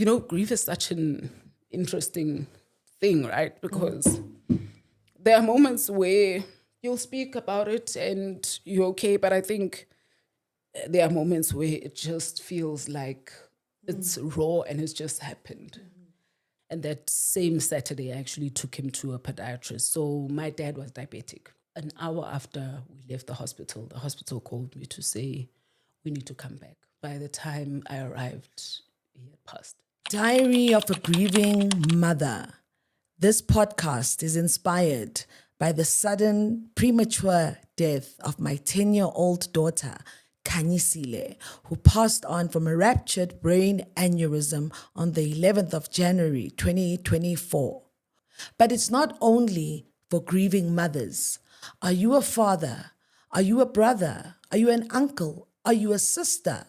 grief is such an interesting thing, right? Because there are moments where you'll speak about it and you're okay, but I think there are moments where it just feels like it's raw and it's just happened. And that same Saturday, I actually took him to a podiatrist. So my dad was diabetic. An hour after we left the hospital called me to say, we need to come back. By the time I arrived, he had passed. Diary of a Grieving Mother. This podcast is inspired by the sudden premature death of my 10-year-old daughter, Khethiwe, who passed on from a ruptured brain aneurysm on the 11th of January 2024. But it's not only for grieving mothers. Are you a father? Are you a brother? Are you an uncle? Are you a sister?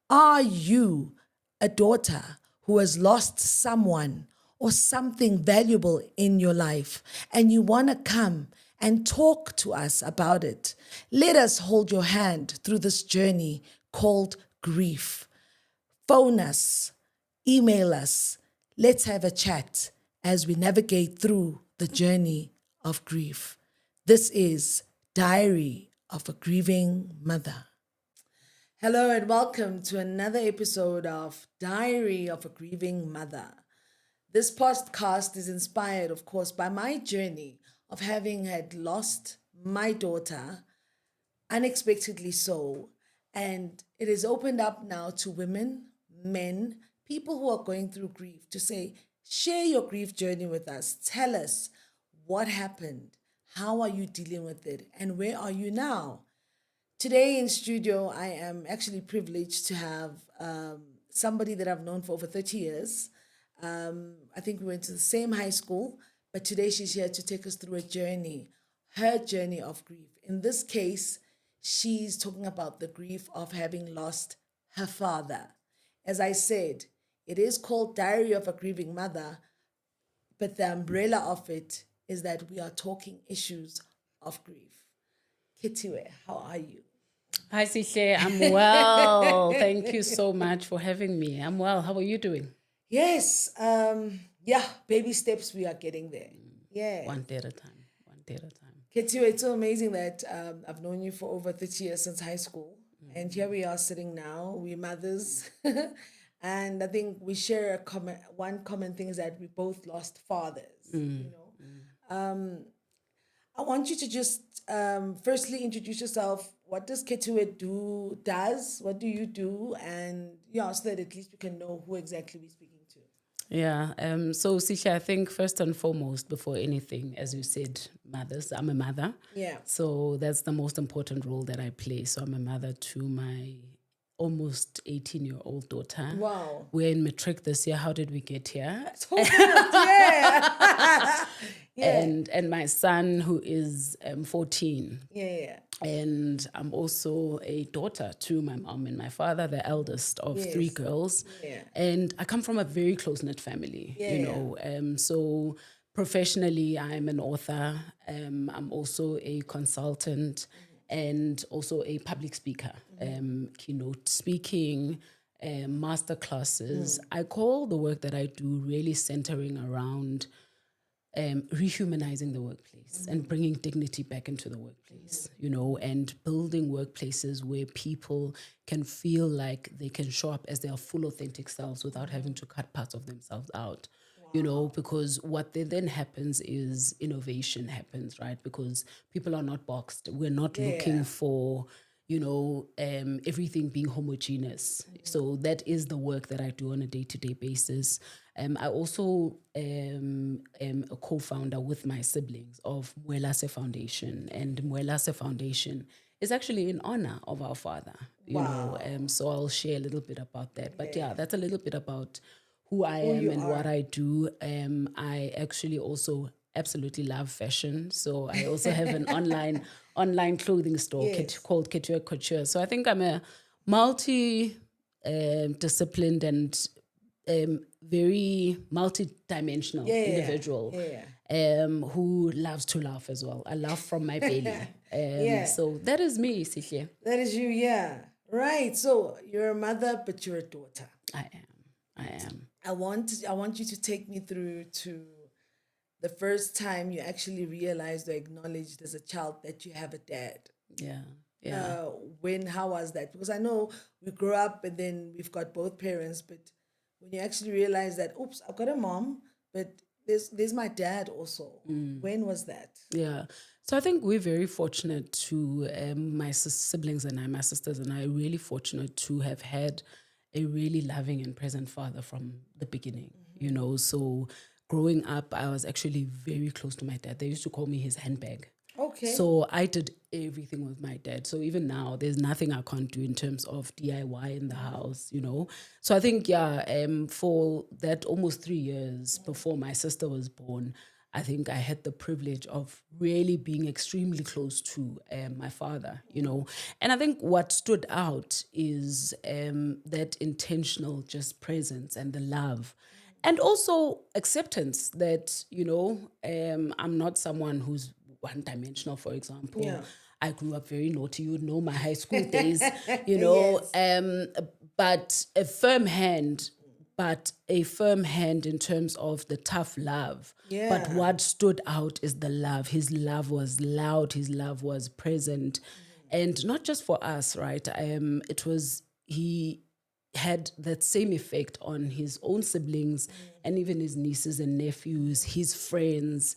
Are you a daughter who has lost someone or something valuable in your life and you want to come and talk to us about it? Let us hold your hand through this journey called grief. Phone us, email us. Let's have a chat as we navigate through the journey of grief. This is Diary of a Grieving Mother. Hello and welcome to another episode of Diary of a Grieving Mother. This podcast is inspired, of course, by my journey of having had lost my daughter, unexpectedly so, and it is opened up now to women, men, people who are going through grief to say, share your grief journey with us. Tell us what happened, how are you dealing with it, and where are you now? Today in studio, I am actually privileged to have somebody that I've known for over 30 years. I think we went to the same high school, but today she's here to take us through a journey, her journey of grief. In this case, she's talking about the grief of having lost her father. As I said, it is called Diary of a Grieving Mother, but the umbrella of it is that we are talking issues of grief. Khethiwe, how are you? Hi, Sihle. I'm well. Thank you so much for having me. I'm well. How are you doing? Yes. Baby steps, we are getting there. Yeah. One day at a time. Khethiwe, it's so amazing that I've known you for over 30 years since high school. And here we are sitting now, we're mothers. And I think we share one common thing is that we both lost fathers, I want you to just firstly introduce yourself. What does Khethiwe does? What do you do? And so that at least we can know who exactly we're speaking to. Yeah. So, Sihle, I think first and foremost, before anything, as you said, mothers, I'm a mother. Yeah. So that's the most important role that I play. So I'm a mother to my almost 18-year-old daughter. Wow. We're in matric this year. How did we get here? So good, yeah. Yeah. And my son, who is 14. Yeah. And I'm also a daughter to my mom and my father, the eldest of three girls. Yeah. And I come from a very close-knit family, So professionally, I'm an author. I'm also a consultant and also a public speaker, keynote speaking, master classes. I call the work that I do really centering around rehumanizing the workplace and bringing dignity back into the workplace, and building workplaces where people can feel like they can show up as their full authentic selves without having to cut parts of themselves out. Because what then happens is innovation happens, right? Because people are not boxed. We're not looking for, everything being homogeneous. So that is the work that I do on a day-to-day basis. I also am a co-founder with my siblings of Mwelase Foundation. And Mwelase Foundation is actually in honor of our father, so I'll share a little bit about that. But that's a little bit about who I am and what I do. I actually also absolutely love fashion. So I also have an online clothing store called Khethiwe Couture. So I think I'm a multi-disciplined and very multi-dimensional individual who loves to laugh as well. I laugh from my belly. So that is me, Sihle. That is you, yeah. Right. So you're a mother, but you're a daughter. I am. I want you to take me through to the first time you actually realized or acknowledged as a child that you have a dad. Yeah. Yeah. How was that? Because I know we grew up and then we've got both parents, but when you actually realize that, oops, I've got a mom, but there's my dad also. When was that? Yeah. So I think we're very fortunate to, my siblings and I, my sisters and I, really fortunate to have had a really loving and present father from the beginning, So growing up, I was actually very close to my dad. They used to call me his handbag. Okay. So I did everything with my dad. So even now, there's nothing I can't do in terms of DIY in the house, So I think, for that almost 3 years before my sister was born, I think I had the privilege of really being extremely close to my father, And I think what stood out is that intentional just presence and the love. And also acceptance that, I'm not someone who's one-dimensional, for example. Yeah. I grew up very naughty. You know my high school days, Yes. but a firm hand in terms of the tough love. Yeah. But what stood out is the love. His love was loud. His love was present. And not just for us, right? He had that same effect on his own siblings and even his nieces and nephews, his friends.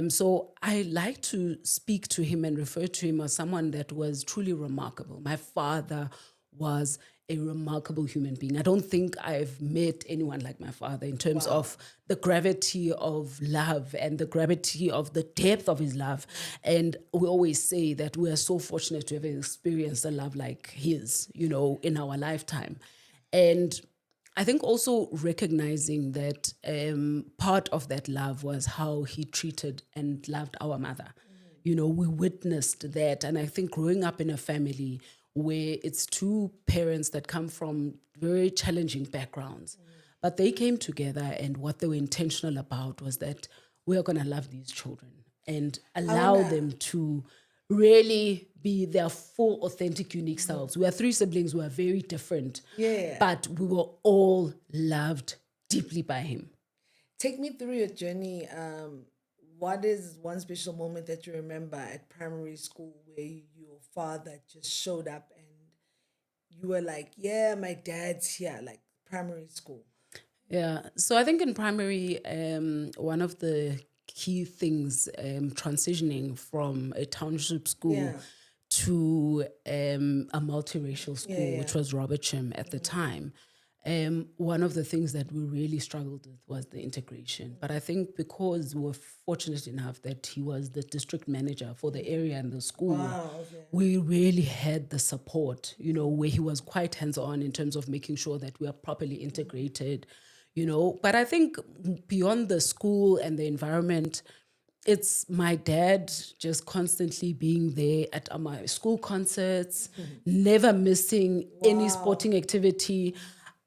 So I like to speak to him and refer to him as someone that was truly remarkable. My father was a remarkable human being. I don't think I've met anyone like my father in terms of the gravity of love and the gravity of the depth of his love. And we always say that we are so fortunate to have experienced a love like his, in our lifetime. And I think also recognizing that part of that love was how he treated and loved our mother. We witnessed that. And I think growing up in a family where it's two parents that come from very challenging backgrounds, but they came together and what they were intentional about was that we are going to love these children and allow them to really be their full, authentic, unique selves. We are three siblings who are very different, but we were all loved deeply by him. Take me through your journey. What is one special moment that you remember at primary school where your father just showed up and you were like, yeah, my dad's here, like primary school? Yeah. So I think in primary, one of the key things transitioning from a township school to a multiracial school, which was Robertsham at the time, one of the things that we really struggled with was the integration. But I think because we were fortunate enough that he was the district manager for the area and the school, we really had the support, where he was quite hands-on in terms of making sure that we are properly integrated, But I think beyond the school and the environment, it's my dad just constantly being there at my school concerts, never missing any sporting activity.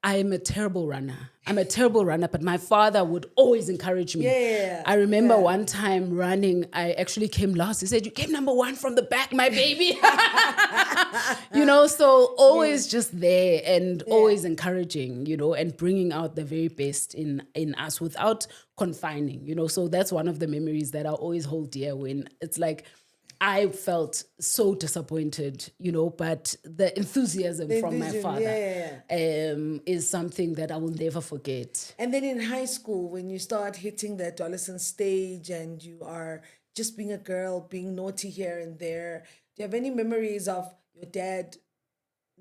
I'm a terrible runner. But my father would always encourage me. I remember one time running, I actually came last. He said, "You came number one from the back, my baby." So always just there and always encouraging, and bringing out the very best in us without confining, So that's one of the memories that I always hold dear when it's like, I felt so disappointed, but the enthusiasm from my father is something that I will never forget. And then in high school, when you start hitting the adolescent stage and you are just being a girl, being naughty here and there, do you have any memories of your dad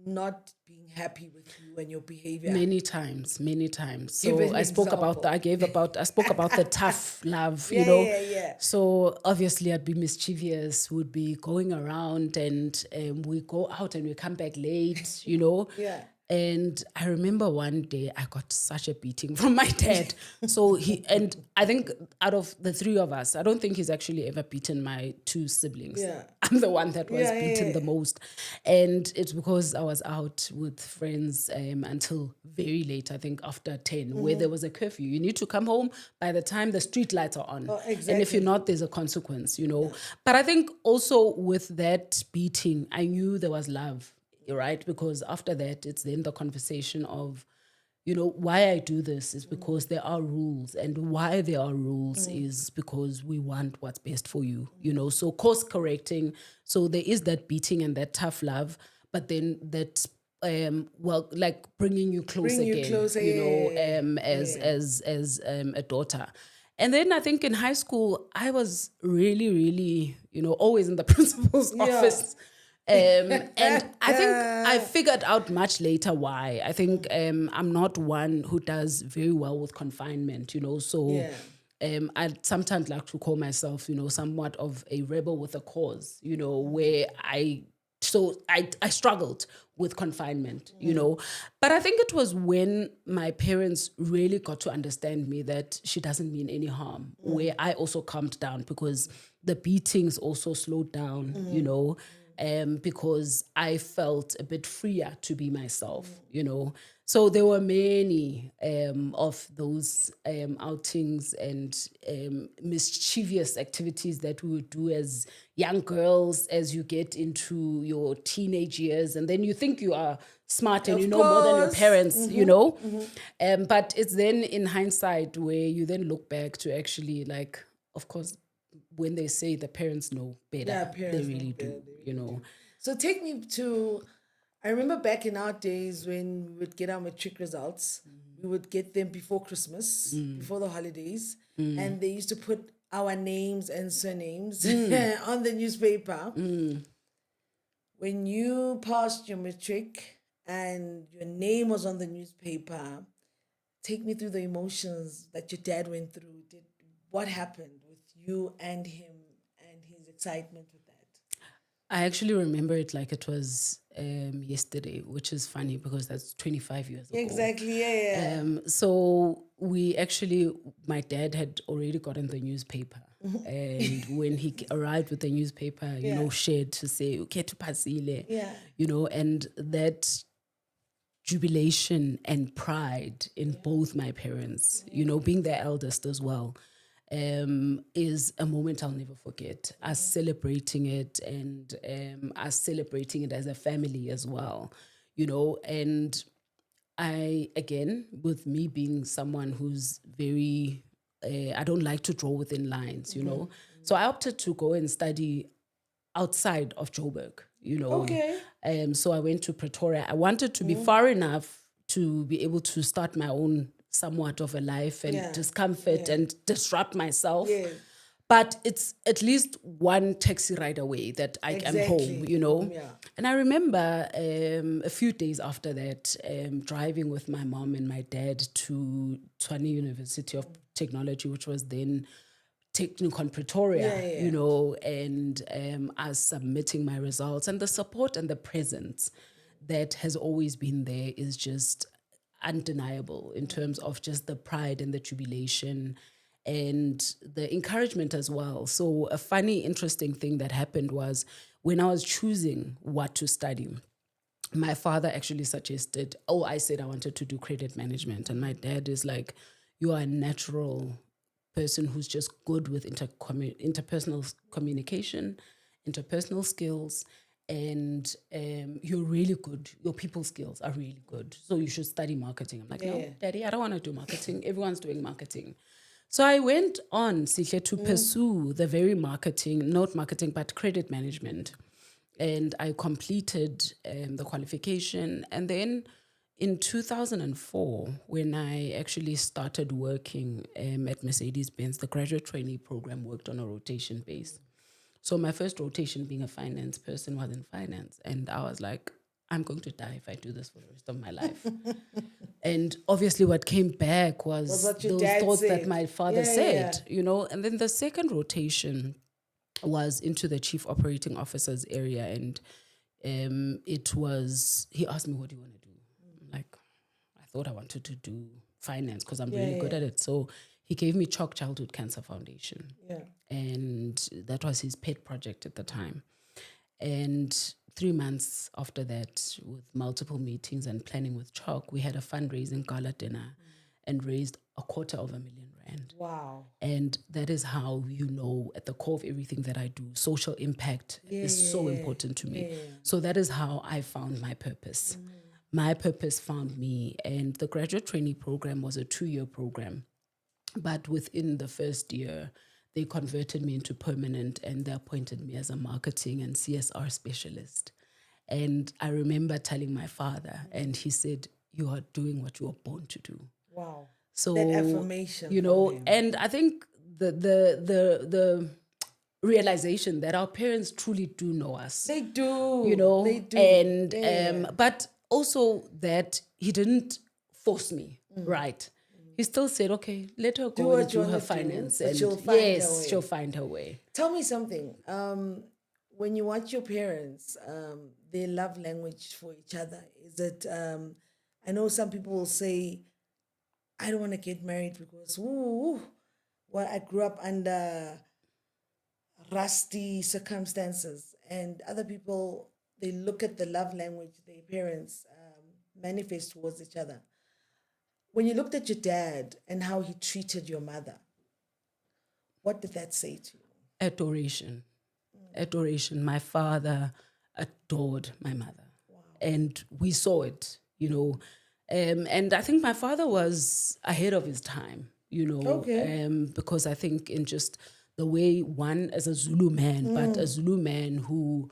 not being happy with you and your behavior? Many times. So I spoke about the tough love, So obviously I'd be mischievous, would be going around and we go out and we come back late, And I remember one day I got such a beating from my dad. So I think out of the three of us, I don't think he's actually ever beaten my two siblings. I'm the one that was beaten the most. And it's because I was out with friends until very late, I think after 10, where there was a curfew. You need to come home by the time the street lights are on. And if you're not, there's a consequence, But I think also with that beating, I knew there was love. Right? Because after that, it's then the conversation of, why I do this is because there are rules, and why there are rules is because we want what's best for you, so course correcting. So there is that beating and that tough love, but then that, like bringing you close Bring you again, closer, as a daughter. And then I think in high school, I was really, really, always in the principal's office. And I think I figured out much later why. I think I'm not one who does very well with confinement, so I sometimes like to call myself, somewhat of a rebel with a cause, where I struggled with confinement, but I think it was when my parents really got to understand me that she doesn't mean any harm, where I also calmed down, because the beatings also slowed down, because I felt a bit freer to be myself, So there were many of those outings and mischievous activities that we would do as young girls as you get into your teenage years. And then you think you are smart and you know more than your parents, But it's then in hindsight where you then look back to actually, like, of course, when they say the parents know better, they really do, So take me to, I remember back in our days when we would get our matric results, we would get them before Christmas, before the holidays, and they used to put our names and surnames on the newspaper. When you passed your matric and your name was on the newspaper, take me through the emotions that your dad went through. What happened with you and him and his excitement with that? I actually remember it like it was yesterday, which is funny because that's 25 years ago. Exactly, yeah. So my dad had already gotten the newspaper. And when he arrived with the newspaper, shared to say, okay, to pasile, and that jubilation and pride in both my parents, being their eldest as well, is a moment I'll never forget. Us celebrating it, and us celebrating it as a family as well, and I, again, with me being someone who's very, I don't like to draw within lines, so I opted to go and study outside of Joburg, Okay. So I went to Pretoria. I wanted to be far enough to be able to start my own somewhat of a life and discomfort and disrupt myself. Yeah. But it's at least one taxi ride away that I am home, Yeah. And I remember a few days after that, driving with my mom and my dad to Tshwane University of Technology, which was then Technicon Pretoria, and us submitting my results, and the support and the presence that has always been there is just undeniable in terms of just the pride and the jubilation and the encouragement as well. So a funny, interesting thing that happened was when I was choosing what to study, my father actually suggested, I said I wanted to do credit management. And my dad is like, you are a natural person who's just good with interpersonal communication, interpersonal skills, and you're really good. Your people skills are really good. So you should study marketing. I'm like, no, Daddy, I don't want to do marketing. Everyone's doing marketing. So I went on, Sihle, to pursue the very marketing, not marketing, but credit management. And I completed the qualification. And then in 2004, when I actually started working at Mercedes-Benz, the graduate trainee program worked on a rotation base. So my first rotation being a finance person was in finance. And I was like, I'm going to die if I do this for the rest of my life. And obviously what came back was those thoughts said. that my father said, And then the second rotation was into the chief operating officer's area. And he asked me, what do you want to do? I'm like, I thought I wanted to do finance because I'm really good at it. So he gave me Chalk Childhood Cancer Foundation. Yeah. And that was his pet project at the time. And 3 months after that, with multiple meetings and planning with Chalk, we had a fundraising gala dinner and raised R250,000. Wow. And that is how, at the core of everything that I do, social impact is so important to me. So that is how I found my purpose. my purpose found me. And the graduate trainee program was a 2-year program. But within the first year, they converted me into permanent and they appointed me as a marketing and CSR specialist. And I remember telling my father, and he said, "You are doing what you were born to do." Wow. So That affirmation, you from know, him. and I think the realization that our parents truly do know us. They do. You know, They do. and Yeah. but also that he didn't force me, right? He still said, "Okay, let her go what and you do her wanna do, finance, but and she'll find her yes, way." she'll find her way." Tell me something. When you watch your parents, their love language for each other, is it? I know some people will say, "I don't want to get married because, well, I grew up under rusty circumstances," and other people, they look at the love language their parents manifest towards each other. When you looked at your dad and how he treated your mother, what did that say to you? Adoration. Adoration. My father adored my mother. And we saw it, you know. And I think my father was ahead of his time, you know, Okay. because I think in just the way one as a Zulu man, but a Zulu man who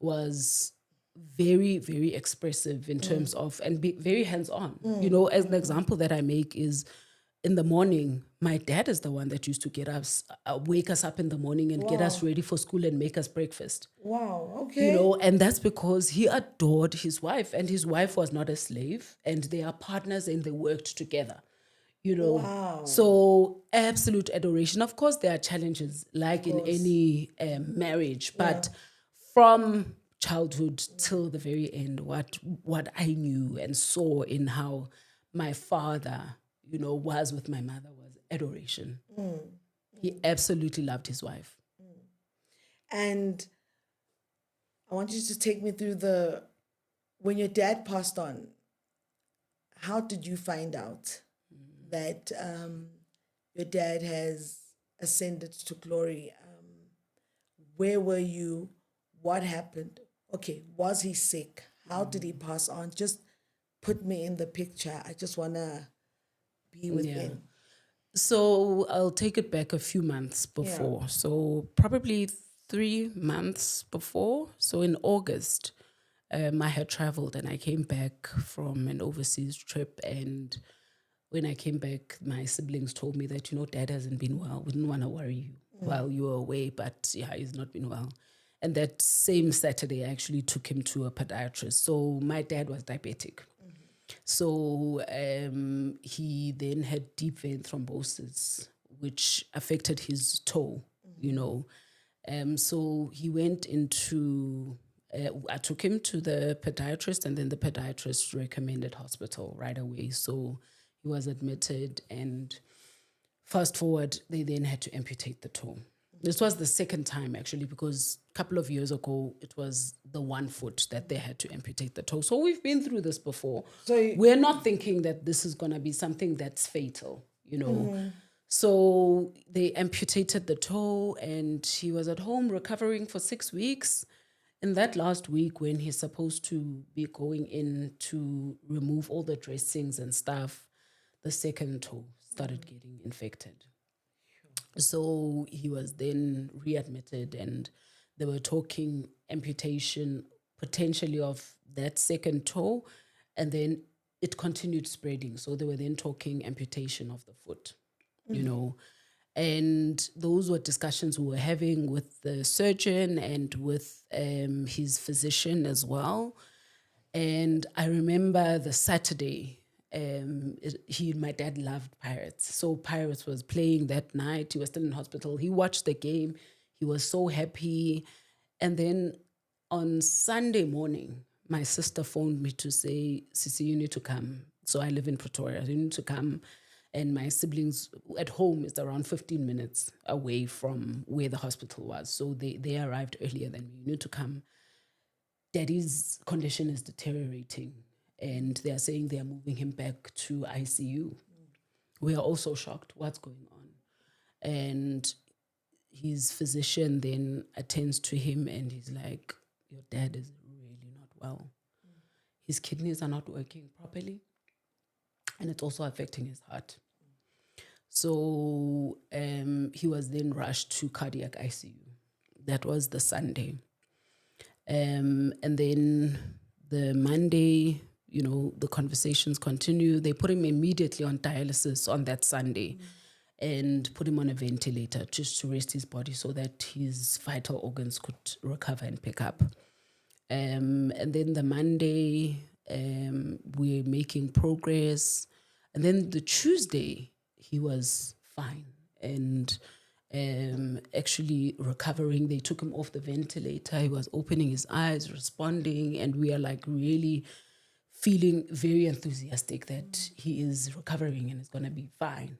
was very, very expressive in terms of, and be very hands-on. You know, as an example that I make is in the morning, my dad is the one that used to get us, wake us up in the morning and get us ready for school and make us breakfast. Wow, okay. You know, and that's because he adored his wife, and his wife was not a slave, and they are partners and they worked together. You know, Wow. so absolute adoration. Of course, there are challenges like in any marriage, but from childhood till the very end, what I knew and saw in how my father, you know, was with my mother was adoration. He absolutely loved his wife. And I want you to take me through when your dad passed on, how did you find out that your dad has ascended to glory? Where were you? What happened? Okay, was he sick? How did he pass on? Just put me in the picture. I just want to be within. So I'll take it back a few months before. So probably 3 months before. So in August, I had traveled and I came back from an overseas trip. And when I came back, my siblings told me that, you know, dad hasn't been well. We didn't want to worry you while you were away, but yeah, he's not been well. And that same Saturday, I actually took him to a podiatrist. So my dad was diabetic. So he then had deep vein thrombosis, which affected his toe, you know. So he went into, I took him to the podiatrist, and then the podiatrist recommended hospital right away. So he was admitted, and fast forward, they then had to amputate the toe. This was the second time, actually, because a couple of years ago, it was the one foot that they had to amputate the toe. So we've been through this before. So We're not thinking that this is going to be something that's fatal, you know. So they amputated the toe, and he was at home recovering for 6 weeks. In that last week, when he's supposed to be going in to remove all the dressings and stuff, the second toe started getting infected. So he was then readmitted, and they were talking amputation potentially of that second toe, and then it continued spreading. So they were then talking amputation of the foot, you know. And those were discussions we were having with the surgeon and with his physician as well. And I remember the Saturday, my dad loved Pirates. So Pirates was playing that night. He was still in hospital. He watched the game. He was so happy. And then on Sunday morning, my sister phoned me to say, "Sisi, you need to come." So I live in Pretoria. You need to come. And my siblings at home is around 15 minutes away from where the hospital was. So they arrived earlier than me. "You need to come. Daddy's condition is deteriorating, and they are saying they are moving him back to ICU." We are also shocked. What's going on? And his physician then attends to him, and he's like, "Your dad is really not well. his kidneys are not working properly, and it's also affecting his heart. So he was then rushed to cardiac ICU. That was the Sunday. And then the Monday, the conversations continue. They put him immediately on dialysis on that Sunday and put him on a ventilator just to rest his body so that his vital organs could recover and pick up. And then the Monday, we're making progress. And then the Tuesday, he was fine and actually recovering. They took him off the ventilator. He was opening his eyes, responding, and we are like really feeling very enthusiastic that he is recovering and is going to be fine,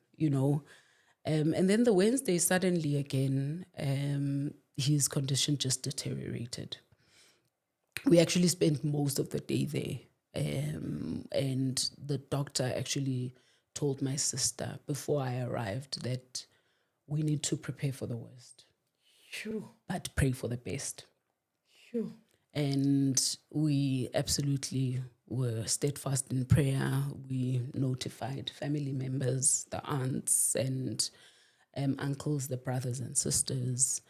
And then the Wednesday, suddenly again, his condition just deteriorated. We actually spent most of the day there. And the doctor actually told my sister before I arrived that we need to prepare for the worst, but pray for the best. And we absolutely were steadfast in prayer. We notified family members, the aunts and uncles, the brothers and sisters.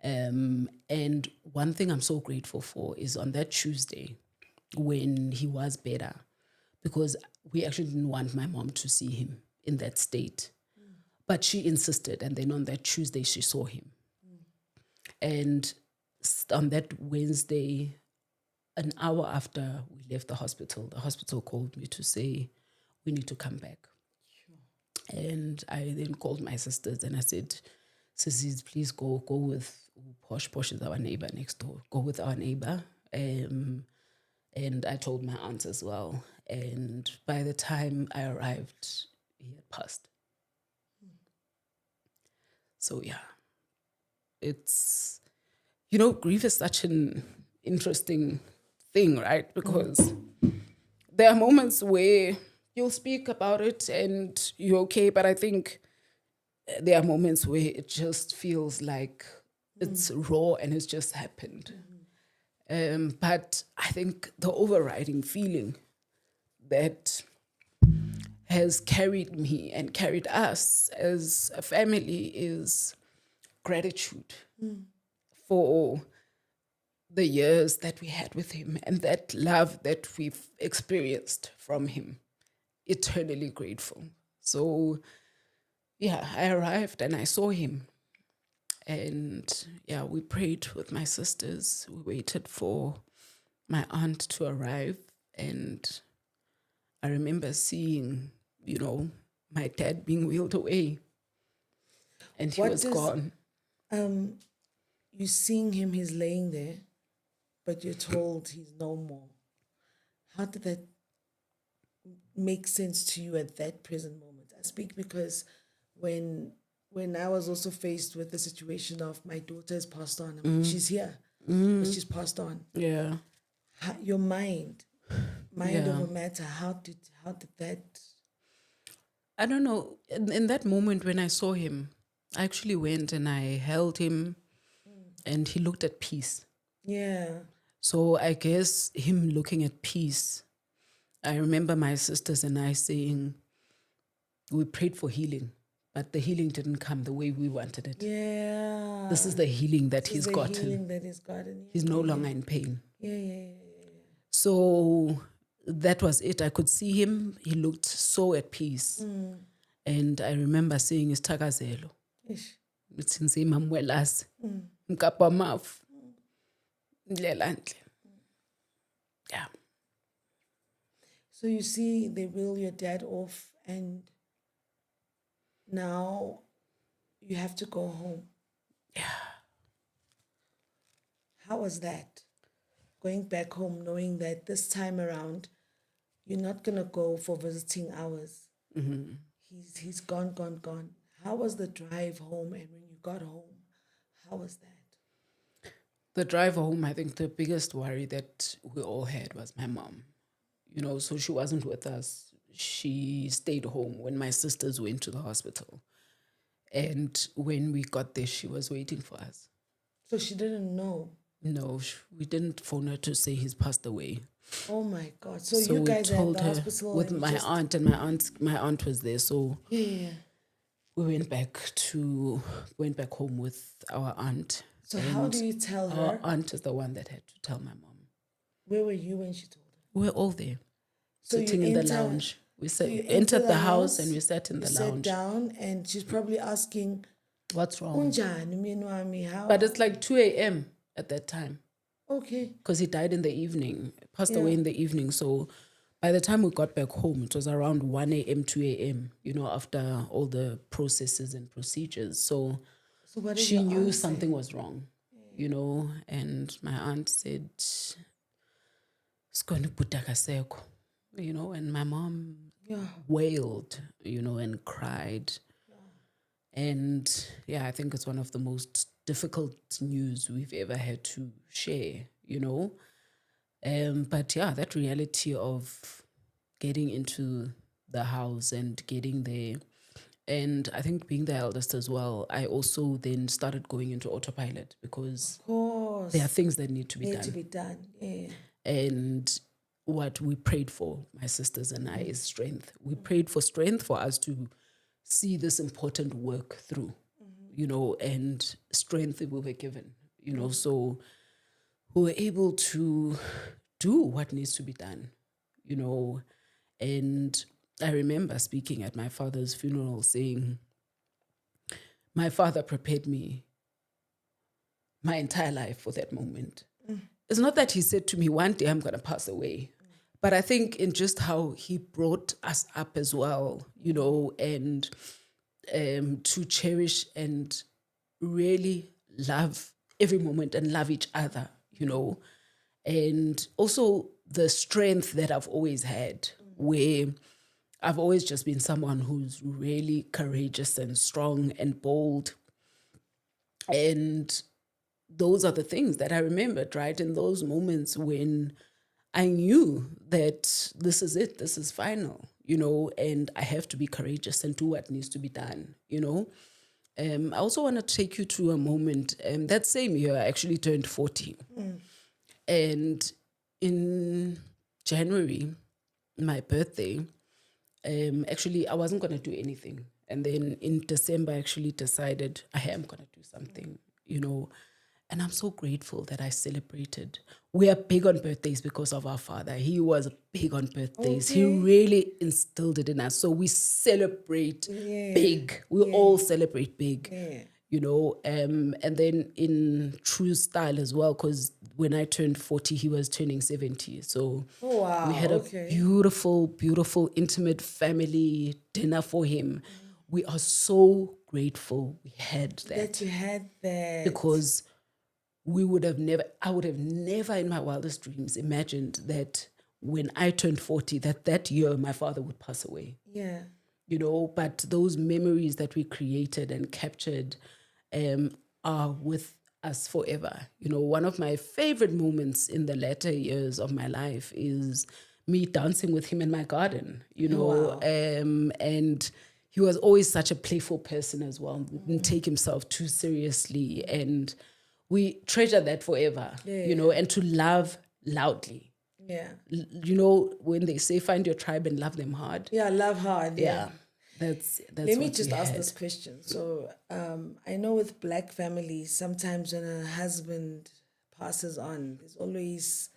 And one thing I'm so grateful for is on that Tuesday when he was better, because we actually didn't want my mom to see him in that state. But she insisted, and then on that Tuesday, she saw him. And on that Wednesday, an hour after we left the hospital called me to say, we need to come back. And I then called my sisters and I said, "Sissies, please go with Posh. Posh is our neighbor next door. Go with our neighbor." And I told my aunt as well. And by the time I arrived, he had passed. So yeah, it's, grief is such an interesting thing, right? Because there are moments where you'll speak about it and you're okay, but I think there are moments where it just feels like it's raw and it's just happened. But I think the overriding feeling that has carried me and carried us as a family is gratitude for the years that we had with him and that love that we've experienced from him. Eternally grateful. So, yeah, I arrived and I saw him. And yeah, we prayed with my sisters. We waited for my aunt to arrive. And I remember seeing, my dad being wheeled away. And he was gone. You seeing him, he's laying there, but you're told he's no more. How did that make sense to you at that present moment? I speak because when I was also faced with the situation of my daughter has passed on, she's here, but she's passed on. Yeah. Your mind over matter. How did that? I don't know. In that moment when I saw him, I actually went and I held him, and he looked at peace. Yeah. So I guess him looking at peace. I remember my sisters and I saying, we prayed for healing, but the healing didn't come the way we wanted it. Yeah. This is the healing that he's gotten. Healing that he's gotten. Yeah, he's no longer in pain. Yeah. So that was it. I could see him. He looked so at peace. And I remember saying his takazelo. It's in same mamwelas. Mkapa maf. Yeah. So you see, they wheel your dad off, and now you have to go home. Yeah. How was that? Going back home, knowing that this time around, you're not gonna go for visiting hours. He's gone. How was the drive home? And when you got home, how was that? The drive home, I think the biggest worry that we all had was my mom. So she wasn't with us. She stayed home when my sisters went to the hospital. And when we got there, she was waiting for us. So she didn't know? No, we didn't phone her to say he's passed away. Oh my God! So, So you we guys are at told the her hospital with and my aunt, and my aunt was there. So yeah. we went back home with our aunt. So how And do you tell our her? aunt is the one that had to tell my mom. Where were you when she told her? We were all there, So sitting you in the enter. lounge. We So you enter entered the house house and we sat in you the sat lounge. down, and she's probably asking, What's wrong? "Unjani myeni wami? How?" But it's like 2 a.m. at that time. Okay. Because he died in the evening, passed away Yeah. in the evening. So by the time we got back home, it was around 1 a.m., 2 a.m., after all the processes and procedures. So So what did she your knew aunt something say? was wrong, and my aunt said, "Skoni Butakaseko," and my mom Yeah. wailed, and cried. And yeah, I think it's one of the most difficult news we've ever had to share. But yeah, that reality of getting into the house and getting there. And I think being the eldest as well, I also then started going into autopilot because Of course. there are things that need to be Need done. to be done. Yeah. And what we prayed for, my sisters and I, is strength. We prayed for strength for us to see this important work through, and strength we were given, so we were able to do what needs to be done, and I remember speaking at my father's funeral saying, my father prepared me my entire life for that moment. It's not that he said to me, one day I'm going to pass away. But I think in just how he brought us up as well, and to cherish and really love every moment and love each other, and also the strength that I've always had, where I've always just been someone who's really courageous and strong and bold. And those are the things that I remembered, right? In those moments when I knew that this is it, this is final, and I have to be courageous and do what needs to be done. I also want to take you to a moment. That same year, I actually turned 40. And in January, my birthday, actually, I wasn't going to do anything. And then in December, I actually decided I am going to do something. And I'm so grateful that I celebrated. We are big on birthdays because of our father. He was big on birthdays. Okay. He really instilled it in us. So we celebrate big. We all celebrate big. Yeah. And then in true style as well, because when I turned 40, he was turning 70. So Oh, wow. we had a beautiful, beautiful, intimate family dinner for him. We are so grateful we had That you had that. because I would have never in my wildest dreams imagined that when I turned 40, that year my father would pass away. Yeah. But those memories that we created and captured are with us forever. One of my favorite moments in the latter years of my life is me dancing with him in my garden, Wow. And he was always such a playful person as well, didn't take himself too seriously. And we treasure that forever, and to love loudly. Yeah. When they say find your tribe and love them hard. Yeah, love hard. Yeah. That's Let me what just we ask had. this question. So I know with Black families, sometimes when a husband passes on, there's always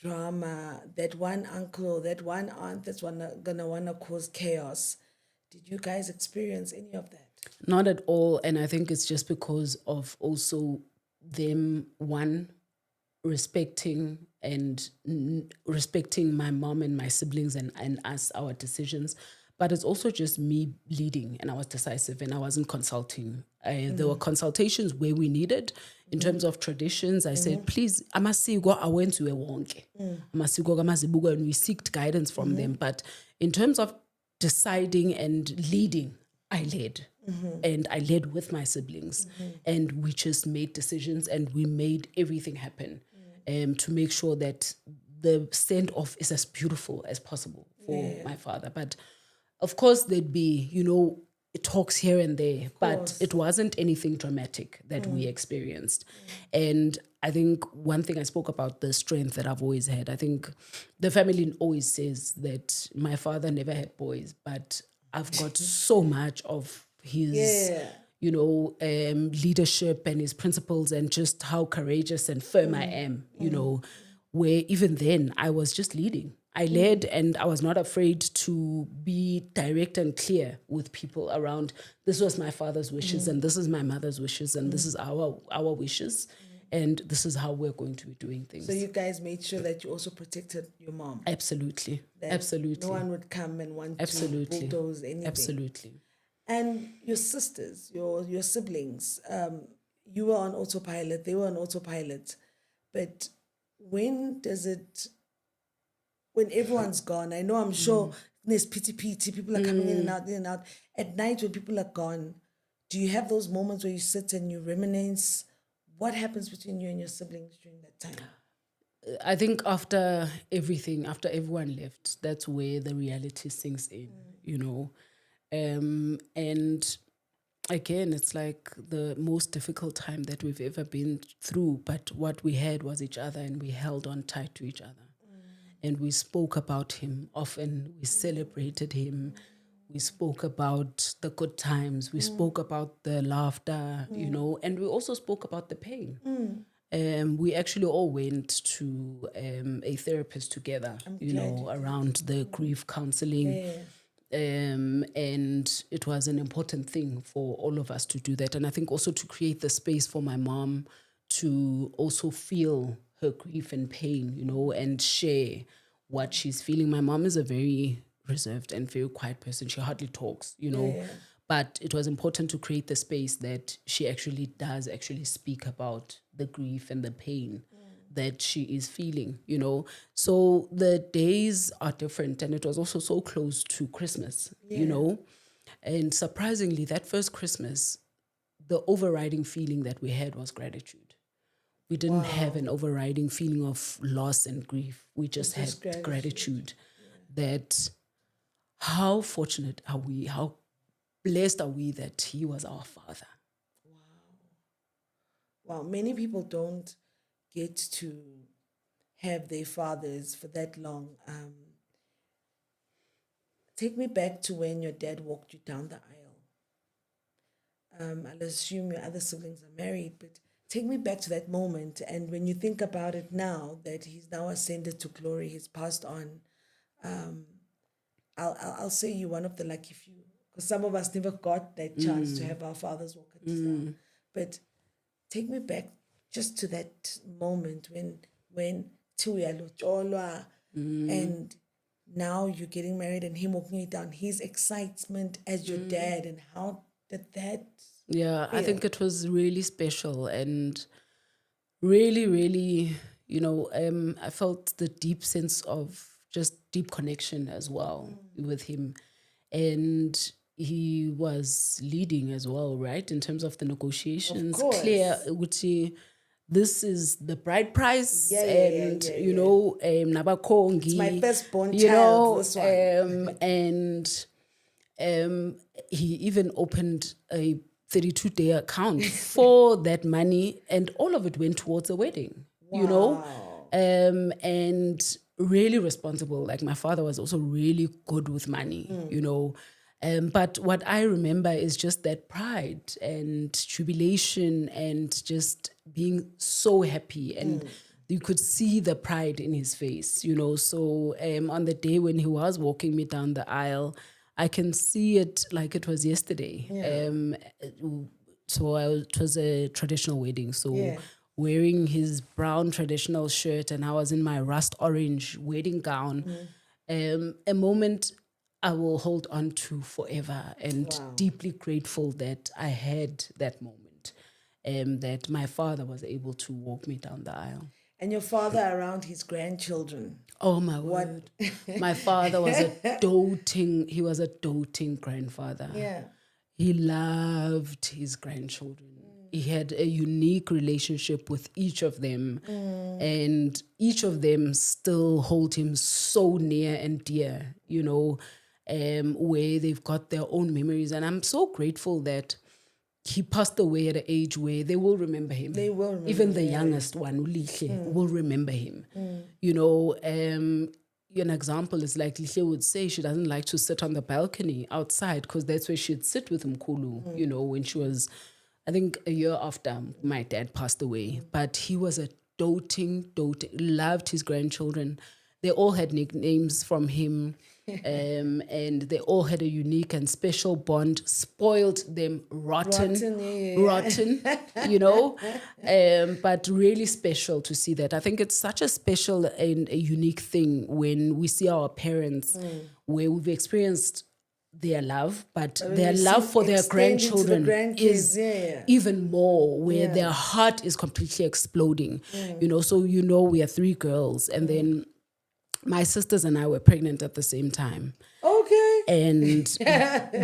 drama. That one uncle, that one aunt that's gonna wanna cause chaos. Did you guys experience any of that? Not at all. And I think it's just because of also them, one, respecting my mom and my siblings and us, our decisions. But it's also just me leading, and I was decisive and I wasn't consulting. There were consultations where we needed in terms of traditions. I said, please, amasiko awenziwe wonke. Amasiko kamazibuko, and we seeked guidance from them. But in terms of deciding and leading, I led. And I led with my siblings. And we just made decisions and we made everything happen to make sure that the send-off is as beautiful as possible for my father. But of course, there'd be, talks here and there, but it wasn't anything dramatic that we experienced. And I think one thing I spoke about, the strength that I've always had. I think the family always says that my father never had boys, but I've got so much of his, leadership and his principles and just how courageous and firm I am, where even then I was just leading. I led and I was not afraid to be direct and clear with people around. This was my father's wishes and this is my mother's wishes and this is our wishes and this is how we're going to be doing things. So you guys made sure that you also protected your mom. Absolutely. That Absolutely. no one would come and want to bulldoze anything. Absolutely. And your sisters, your siblings, you were on autopilot, they were on autopilot. But when everyone's gone, I know I'm sure there's pity, people are coming in and out. At night when people are gone, do you have those moments where you sit and you reminisce? What happens between you and your siblings during that time? I think after everyone left, that's where the reality sinks in, and again, it's like the most difficult time that we've ever been through. But what we had was each other, and we held on tight to each other. And we spoke about him often. We celebrated him. We spoke about the good times. We spoke about the laughter, and we also spoke about the pain. We actually all went to a therapist together, around the grief counseling. And it was an important thing for all of us to do that. And I think also to create the space for my mom to also feel her grief and pain, and share what she's feeling. My mom is a very reserved and very quiet person. She hardly talks, but it was important to create the space that she actually does speak about the grief and the pain that she is feeling, So the days are different, and it was also so close to Christmas, And surprisingly, that first Christmas, the overriding feeling that we had was gratitude. We didn't have an overriding feeling of loss and grief. We just had gratitude. That how fortunate are we, how blessed are we that he was our father. Wow, many people don't get to have their fathers for that long. Take me back to when your dad walked you down the aisle. I'll assume your other siblings are married, but take me back to that moment. And when you think about it now, that he's now ascended to glory, he's passed on, I'll say you're one of the lucky few, because some of us never got that chance to have our fathers walk us down. But take me back just to that moment when Tuyalo and now you're getting married and him walking you down, his excitement as your dad, and how did that feel? I think it was really special and really, really, I felt the deep sense of just deep connection as well with him. And he was leading as well, right? In terms of the negotiations, clear, Uti, this is the bride price, Nabakongi. It's my firstborn child, this one. And he even opened a 32-day account for that money, and all of it went towards the wedding, and really responsible. Like my father was also really good with money, but what I remember is just that pride and jubilation and just being so happy, and you could see the pride in his face, So on the day when he was walking me down the aisle, I can see it like it was yesterday. It was a traditional wedding, so wearing his brown traditional shirt, and I was in my rust orange wedding gown. A moment I will hold on to forever, and deeply grateful that I had that moment, that my father was able to walk me down the aisle. And your father around his grandchildren. Oh my word. My father was a doting grandfather. Yeah. He loved his grandchildren. He had a unique relationship with each of them. And each of them still hold him so near and dear, where they've got their own memories. And I'm so grateful that he passed away at an age where they will remember him. They will remember, even the youngest one, Ulihle, will remember him. You know, an example is like Lihle would say she doesn't like to sit on the balcony outside because that's where she'd sit with Mkulu, you know, when she was, I think, a year after my dad passed away. But he was a doting, loved his grandchildren. They all had nicknames from him. And they all had a unique and special bond, spoiled them rotten, you know, but really special to see that. I think it's such a special and a unique thing when we see our parents where we've experienced their love, but their love for their grandchildren is even more, where their heart is completely exploding, you know. So, you know, we are 3 girls, and then my sisters and I were pregnant at the same time. Okay. And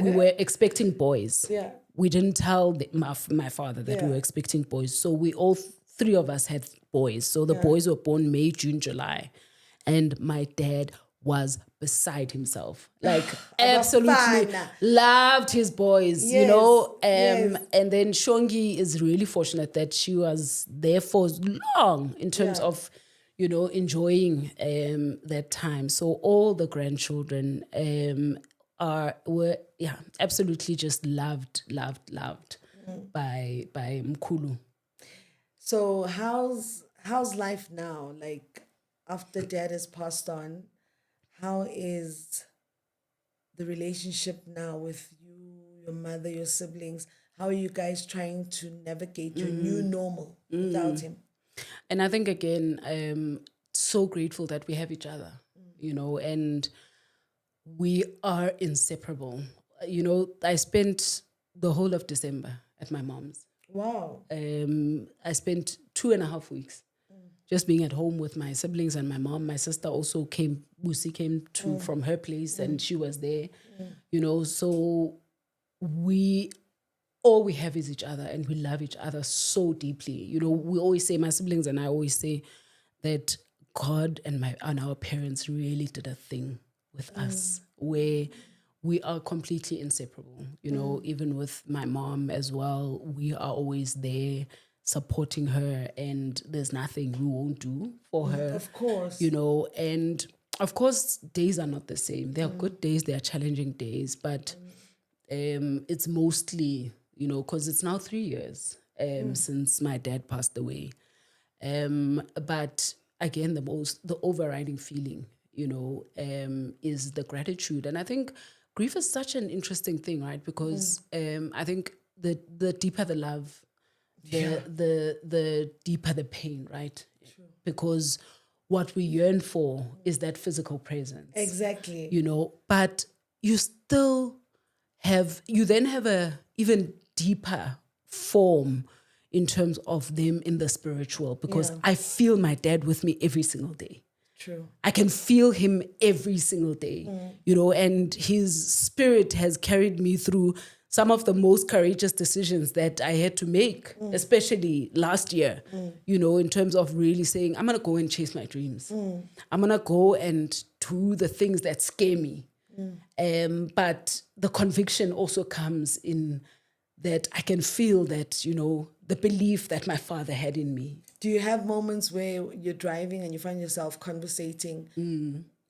we were expecting boys. Yeah. We didn't tell my father that we were expecting boys. So we all 3 of us had boys. So the boys were born May, June, July. And my dad was beside himself. Like absolutely loved his boys, you know. And then Shongi is really fortunate that she was there for long in terms of, you know, enjoying that time. So all the grandchildren were absolutely just loved by Mkulu. So how's life now? Like after dad has passed on, how is the relationship now with you, your mother, your siblings? How are you guys trying to navigate your new normal without him? And I think, again, so grateful that we have each other, you know, and we are inseparable. You know, I spent the whole of December at my mom's. Wow. I spent 2.5 weeks just being at home with my siblings and my mom. My sister also came, Busi came from her place and she was there, you know, so all we have is each other, and we love each other so deeply. You know, we always say, my siblings and I always say that God and our parents really did a thing with us where we are completely inseparable. You know, even with my mom as well, we are always there supporting her, and there's nothing we won't do for her. Of course. You know, and of course, days are not the same. There are good days, there are challenging days, but it's mostly, you know, because it's now 3 years since my dad passed away. But again, the overriding feeling, you know, is the gratitude. And I think grief is such an interesting thing, right? Because I think the deeper the love, the deeper the pain, right? True. Because what we yearn for is that physical presence. Exactly. You know, but you then have a even deeper form in terms of them in the spiritual, because I feel my dad with me every single day. True. I can feel him every single day, you know, and his spirit has carried me through some of the most courageous decisions that I had to make, especially last year, you know, in terms of really saying, I'm going to go and chase my dreams. I'm going to go and do the things that scare me. But the conviction also comes in that I can feel that, you know, the belief that my father had in me. Do you have moments where you're driving and you find yourself conversating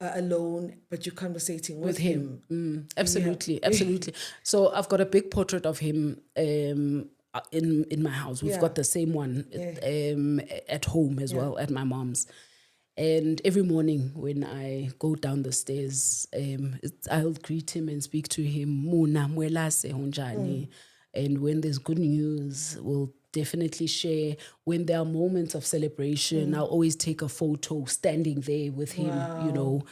alone, but you're conversating with him? Absolutely, absolutely. So I've got a big portrait of him in my house. We've got the same one at home as well, at my mom's. And every morning when I go down the stairs, I'll greet him and speak to him. Muna mwelase hunjani. And when there's good news, we'll definitely share. When there are moments of celebration, I'll always take a photo standing there with him, you know.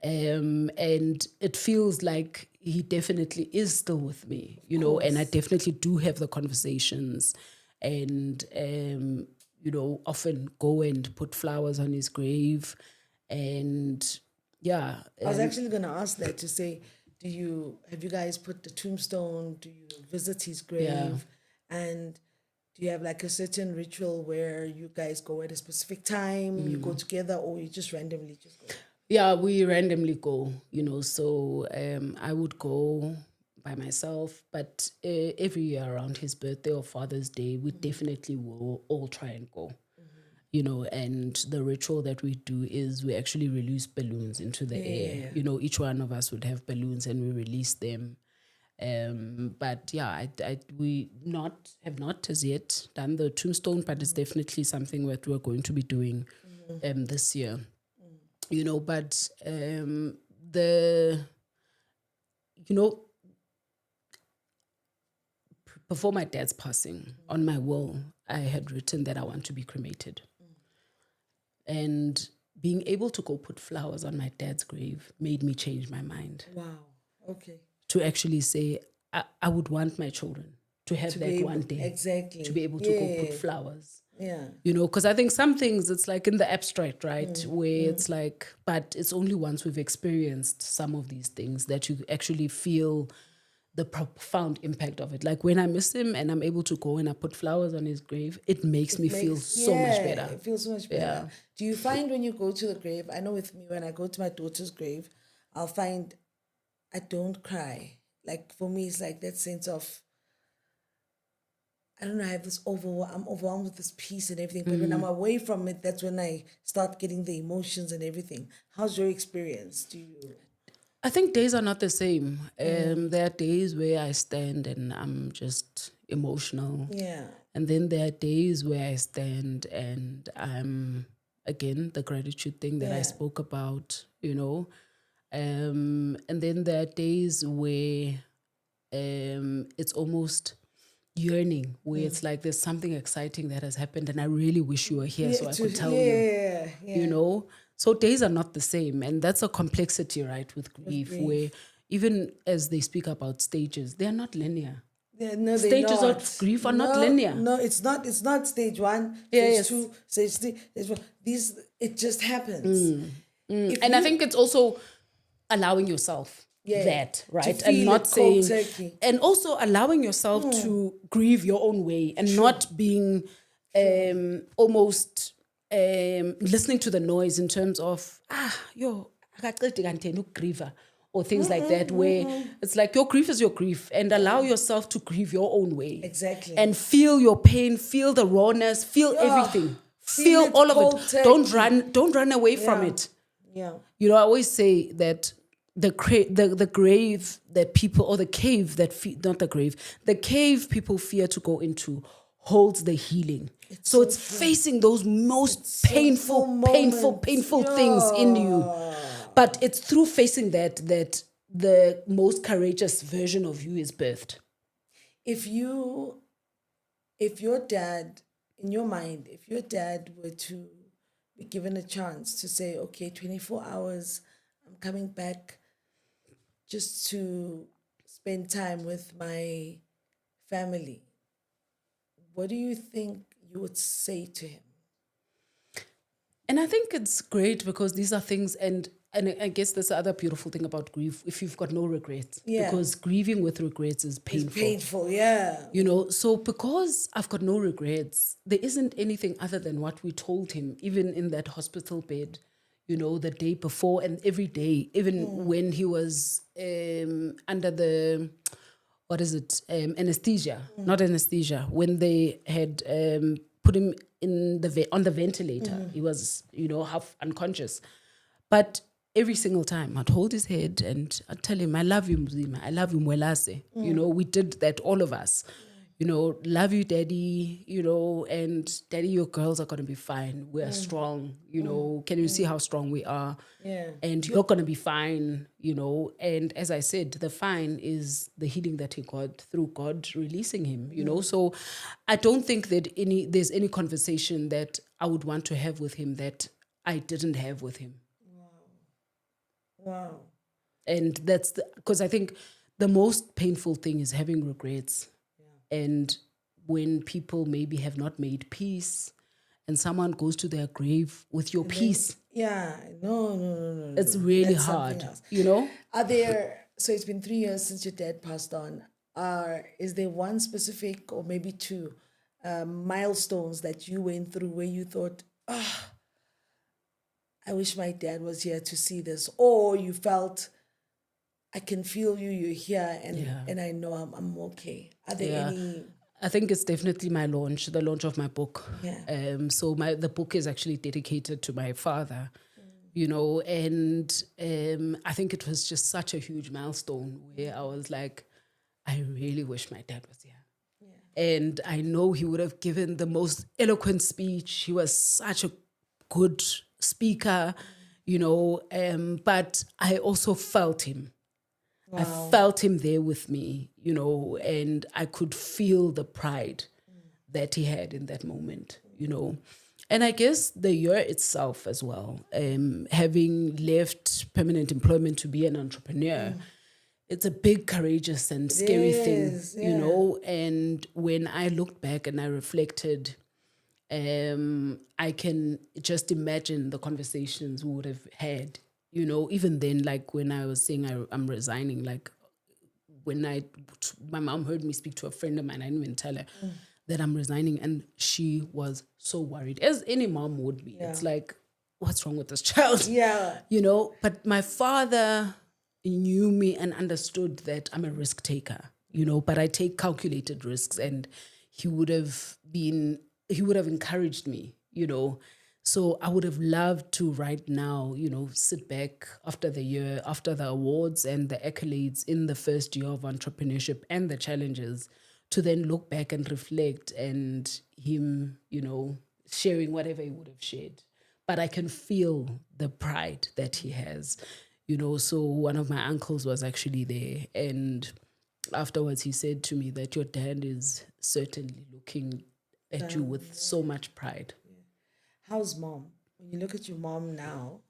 And it feels like he definitely is still with me, you know, and I definitely do have the conversations and, you know, often go and put flowers on his grave. And I was actually going to ask that, to say, have you guys put the tombstone? Do you visit his grave? Yeah. And do you have like a certain ritual where you guys go at a specific time, you go together, or you just randomly just go? Yeah, we randomly go, so I would go by myself, but every year around his birthday or Father's Day, we definitely will all try and go. And the ritual that we do is we actually release balloons into the air. Each one of us would have balloons and we release them. But yeah, we have not as yet done the tombstone, but it's definitely something that we're going to be doing this year. But the you know before my dad's passing, on my will, I had written that I want to be cremated. And being able to go put flowers on my dad's grave made me change my mind. Wow. Okay. To actually say, I would want my children to have that one day. Exactly. To be able to go put flowers. Yeah. Because I think some things, it's like in the abstract, right? Where it's like, but it's only once we've experienced some of these things that you actually feel the profound impact of it. Like when I miss him and I'm able to go and I put flowers on his grave, it makes me feel so much better. It feels so much better. Yeah. Do you find when you go to the grave, I know with me, when I go to my daughter's grave, I'll find I don't cry. Like for me, it's like that sense of, I don't know, I have this I'm overwhelmed with this peace and everything. But when I'm away from it, that's when I start getting the emotions and everything. How's your experience? I think days are not the same. There are days where I stand and I'm just emotional. Yeah. And then there are days where I stand and I'm, again, the gratitude thing that I spoke about, And then there are days where it's almost yearning, where it's like there's something exciting that has happened and I really wish you were here so I could tell you. So days are not the same. And that's a complexity, right, with grief, where even as they speak about stages, they are not linear. Yeah, no, Stages of grief are not linear. No, it's not. It's not stage 1, stage 2, stage 3, stage 4. It just happens. And I think it's also allowing yourself that, right? And not saying, and also allowing yourself to grieve your own way and not being almost listening to the noise in terms of, griever, or things like that, where it's like your grief is your grief, and allow yourself to grieve your own way. Exactly. And feel your pain, feel the rawness, feel everything. Feel all of it. Don't run away from it. Yeah. I always say that the grave that people, or the cave that not the grave, the cave people fear to go into holds the healing. So it's facing those most painful things in you. But it's through facing that the most courageous version of you is birthed. If your dad, in your mind, if your dad were to be given a chance to say, okay, 24 hours, I'm coming back just to spend time with my family, what do you think you would say to him? And I think it's great because these are things, and I guess that's the other beautiful thing about grief, if you've got no regrets. Yeah. Because grieving with regrets is painful. It's painful, yeah. So because I've got no regrets, there isn't anything other than what we told him, even in that hospital bed, the day before and every day, even when he was under the, anesthesia, not anesthesia, when they had put him on the ventilator. He was, half unconscious. But every single time I'd hold his head and I'd tell him, I love you, Mzima. I love you, Mwelase. We did that, all of us. Love you, Daddy, and Daddy, your girls are going to be fine. We're strong, Can you see how strong we are? Yeah. And you're going to be fine, And as I said, the fine is the healing that he got through God releasing him, So I don't think that there's any conversation that I would want to have with him that I didn't have with him. Wow. And that's because I think the most painful thing is having regrets. And when people maybe have not made peace and someone goes to their grave with your peace. No. It's really hard, Are there, so it's been 3 years since your dad passed on. Is there one specific, or maybe two, milestones that you went through where you thought, I wish my dad was here to see this, or you felt, I can feel you, you're here, and I know I'm okay? Are there any? I think it's definitely the launch of my book. Yeah. So the book is actually dedicated to my father, and I think it was just such a huge milestone where I was like, I really wish my dad was here. And I know he would have given the most eloquent speech. He was such a good speaker, but I also felt him. Wow. I felt him there with me, and I could feel the pride that he had in that moment, And I guess the year itself as well, having left permanent employment to be an entrepreneur, it's a big, courageous and scary thing, And when I looked back and I reflected, I can just imagine the conversations we would have had, even then, like when I was saying I'm resigning, like when my mom heard me speak to a friend of mine, I didn't even tell her that I'm resigning. And she was so worried, as any mom would be. Yeah. It's like, what's wrong with this child? Yeah. But my father knew me and understood that I'm a risk taker, but I take calculated risks, and he would have encouraged me, So I would have loved to right now, sit back after the year, after the awards and the accolades in the first year of entrepreneurship and the challenges, to then look back and reflect, and him, sharing whatever he would have shared. But I can feel the pride that he has. So one of my uncles was actually there, and afterwards he said to me that your dad is certainly looking at you with so much pride. How's mom? When you look at your mom now,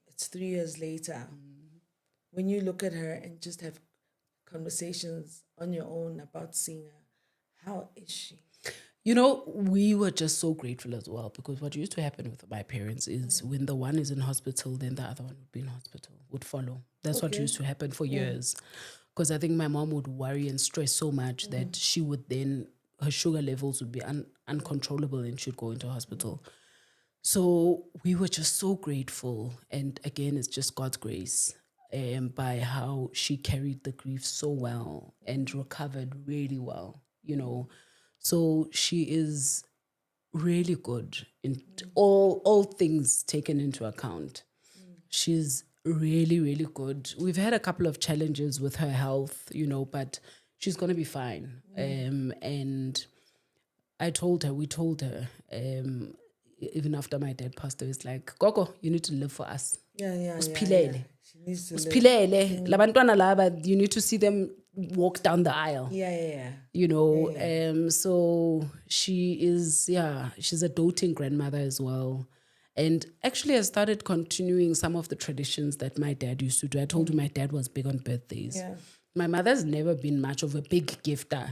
it's 3 years later. When you look at her and just have conversations on your own about seeing her, how is she? We were just so grateful as well, because what used to happen with my parents is when the one is in hospital, then the other one would be in hospital, would follow. That's what used to happen for years. Because I think my mom would worry and stress so much that she would then, her sugar levels would be uncontrollable and she'd go into hospital. So we were just so grateful. And again, it's just God's grace by how she carried the grief so well and recovered really well, So she is really good in all things taken into account. She's really, really good. We've had a couple of challenges with her health, but she's going to be fine. And we told her, even after my dad passed away, it's like, Gogo, you need to live for us. Yeah. She needs to live. Labantwana laba, you need to see them walk down the aisle. Yeah. So she is, she's a doting grandmother as well. And actually I started continuing some of the traditions that my dad used to do. I told you my dad was big on birthdays. Yeah. My mother's never been much of a big gifter,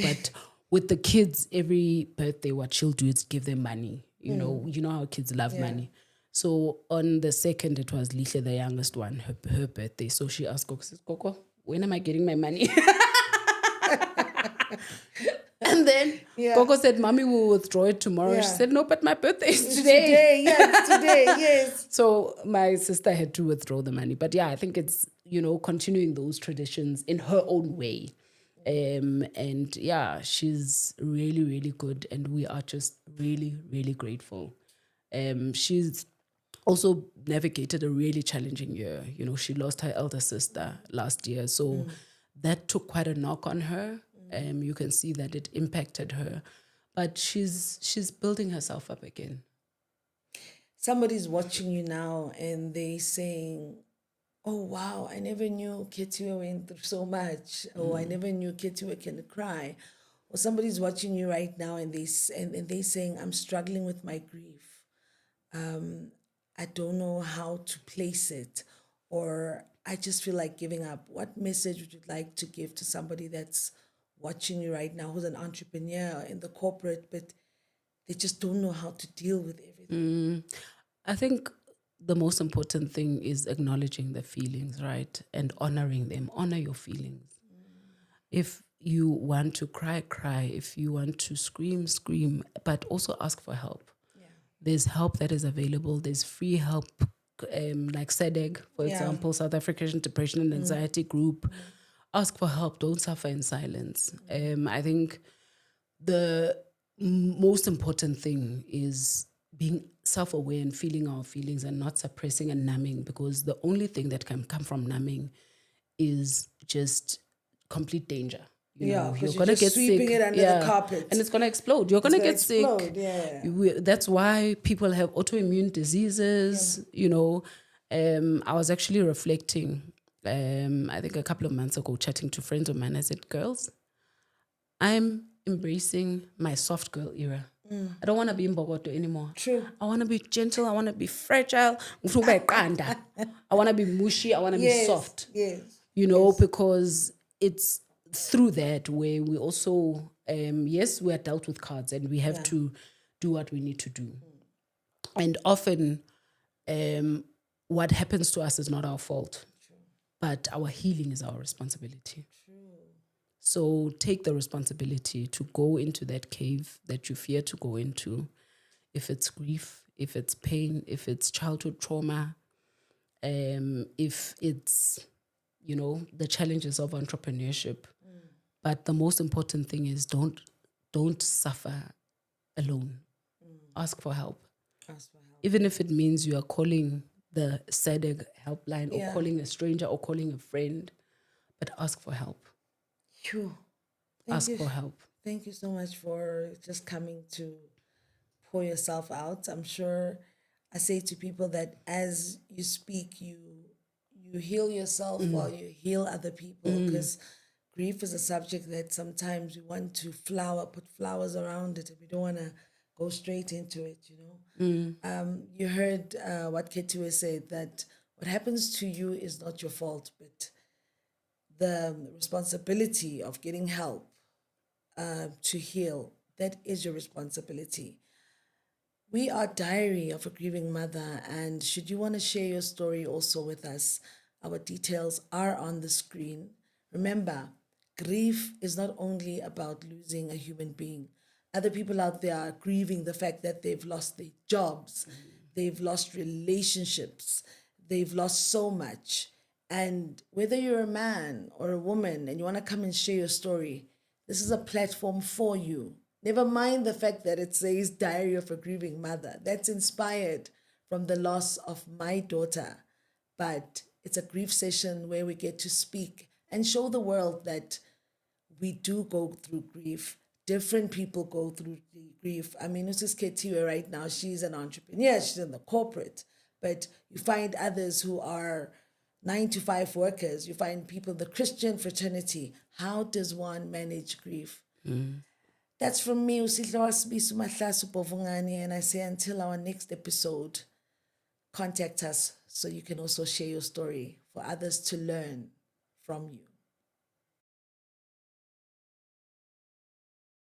but with the kids, every birthday, what she'll do is give them money. You know how kids love money. So on the 2nd, it was Lihle, the youngest one, her birthday. So she asked Coco, when am I getting my money? And then Coco said, Mommy will withdraw it tomorrow. Yeah. She said, no, but my birthday is today. It's today, yes. So my sister had to withdraw the money. But I think it's, continuing those traditions in her own way. And she's really, really good. And we are just really, really grateful. She's also navigated a really challenging year. She lost her elder sister last year. So that took quite a knock on her. You can see that it impacted her. But she's building herself up again. Somebody's watching you now and they saying, oh, wow, I never knew Khethiwe went through so much. Or I never knew Khethiwe can cry. Or somebody's watching you right now and they saying, I'm struggling with my grief. I don't know how to place it, or I just feel like giving up. What message would you like to give to somebody that's watching you right now, who's an entrepreneur in the corporate, but they just don't know how to deal with everything? I think the most important thing is acknowledging the feelings, right? And honoring them. Honor your feelings. If you want to cry, cry. If you want to scream, scream. But also ask for help. There's help that is available. There's free help, like SEDEG, for example, South African Depression and Anxiety Group. Ask for help. Don't suffer in silence. I think the most important thing is being self-aware and feeling our feelings and not suppressing and numbing, because the only thing that can come from numbing is just complete danger. You know, you're gonna get sweeping sick. it under the carpet, and it's gonna explode. You're gonna get sick. Yeah. That's why people have autoimmune diseases. You know, I was actually reflecting. I think a couple of months ago, chatting to friends of mine, I said, "Girls, I'm embracing my soft girl era. I don't want to be in Bogoto anymore. True. I want to be gentle. I want to be fragile. I want to be mushy. I want to be soft. Yes. You know, because it's through that where we also, yes, we are dealt with cards and we have to do what we need to do. And often what happens to us is not our fault, but our healing is our responsibility. So take the responsibility to go into that cave that you fear to go into. If it's grief, if it's pain, if it's childhood trauma, if it's, you know, the challenges of entrepreneurship. But the most important thing is don't suffer alone. Ask for help. Even if it means you are calling the SEDEG helpline or calling a stranger or calling a friend, but ask for help. Sure. Ask for help. Thank you so much for just coming to pour yourself out. I'm sure I say to people that as you speak, you heal yourself while you heal other people, because grief is a subject that sometimes we want to put flowers around it, and we don't want to go straight into it, you know. You heard what Khethiwe said, that what happens to you is not your fault, but the responsibility of getting help to heal, that is your responsibility. We are Diary of a Grieving Mother, and should you want to share your story also with us, our details are on the screen. Remember, grief is not only about losing a human being. Other people out there are grieving the fact that they've lost their jobs, they've lost relationships, they've lost so much. And whether you're a man or a woman and you want to come and share your story, this is a platform for you. Never mind the fact that it says Diary of a Grieving Mother. That's inspired from the loss of my daughter. But it's a grief session where we get to speak and show the world that we do go through grief. Different people go through the grief. I mean, this is Khethiwe right now. She's an entrepreneur. She's in the corporate. But you find others who are 9-to-5 workers. You find people in the Christian fraternity. How does one manage grief? That's from me, Usihlwa Sibisu Mahlasu Bovungani, and I say until our next episode, contact us so you can also share your story for others to learn from you.